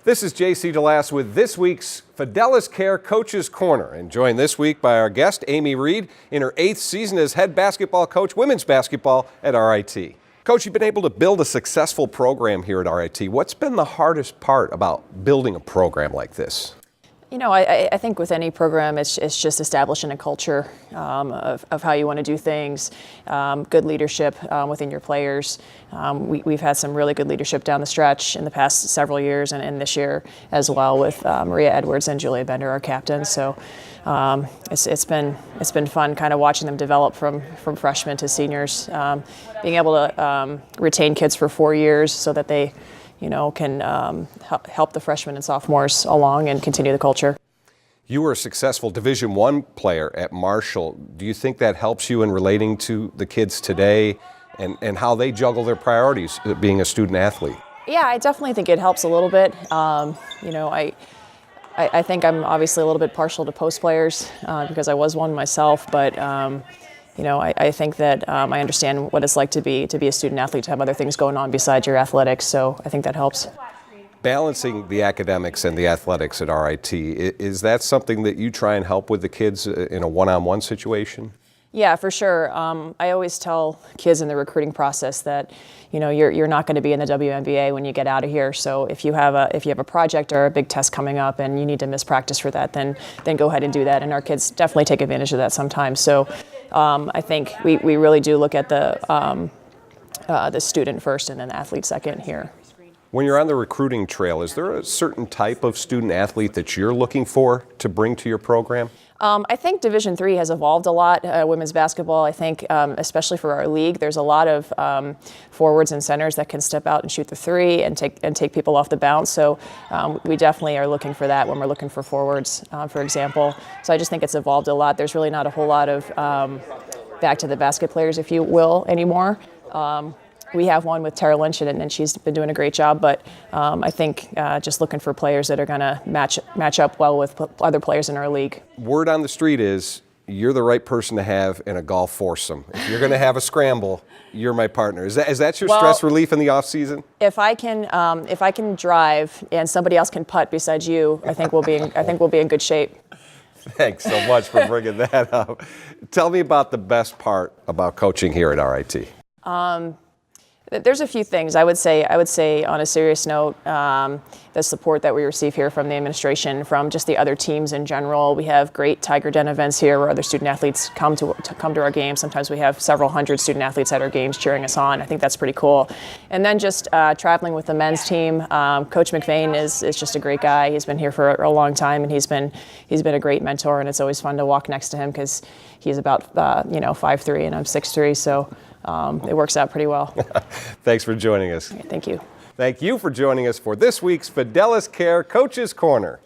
This is JC DeLass with this week's Fidelis Care Coaches Corner, and joined this week by our guest, Amy Reed, in her 8th season as head basketball coach, women's basketball at RIT. Coach, you've been able to build a successful program here at RIT. What's been the hardest part about building a program like this? You know, I think with any program, it's just establishing a culture of how you want to do things, good leadership within your players. We've had some really good leadership down the stretch in the past several years, and this year as well with Maria Edwards and Julia Bender, our captains. So it's been fun kind of watching them develop from freshmen to seniors, being able to retain kids for 4 years so that they can help the freshmen and sophomores along and continue the culture. You were a successful Division I player at Marshall. Do you think that helps you in relating to the kids today and how they juggle their priorities being a student athlete? Yeah, I definitely think it helps a little bit. I think I'm obviously a little bit partial to post players because I was one myself, but I think that I understand what it's like to be a student athlete, to have other things going on besides your athletics, so I think that helps. Balancing the academics and the athletics at RIT, is that something that you try and help with the kids in a one-on-one situation? Yeah, for sure. I always tell kids in the recruiting process that you're not going to be in the WNBA when you get out of here. So if you have a project or a big test coming up and you need to miss practice for that, then go ahead and do that. And our kids definitely take advantage of that sometimes. So I think we really do look at the student first and then the athlete second here. When you're on the recruiting trail, is there a certain type of student athlete that you're looking for to bring to your program? I think Division III has evolved a lot, women's basketball. I think, especially for our league, there's a lot of forwards and centers that can step out and shoot the three and take people off the bounce. So we definitely are looking for that when we're looking for forwards, for example. So I just think it's evolved a lot. There's really not a whole lot of back to the basket players, if you will, anymore. We have one with Tara Lynch, and she's been doing a great job. But I think just looking for players that are going to match up well with other players in our league. Word on the street is you're the right person to have in a golf foursome. If you're going to have a scramble, you're my partner. Is that your stress relief in the off season? If I can drive and somebody else can putt besides you, I think we'll be in good shape. Thanks so much for bringing that up. Tell me about the best part about coaching here at RIT. There's a few things. I would say on a serious note, the support that we receive here from the administration, from just the other teams in general. We have great Tiger Den events here where other student athletes come to our games. Sometimes we have several hundred student athletes at our games cheering us on. I think that's pretty cool. And then just traveling with the men's team. Coach McVeigh is just a great guy. He's been here for a long time, and he's been a great mentor. And it's always fun to walk next to him because he's about 5'3" and I'm 6'3", so. It works out pretty well. Thanks for joining us. Thank you. Thank you for joining us for this week's Fidelis Care Coaches Corner.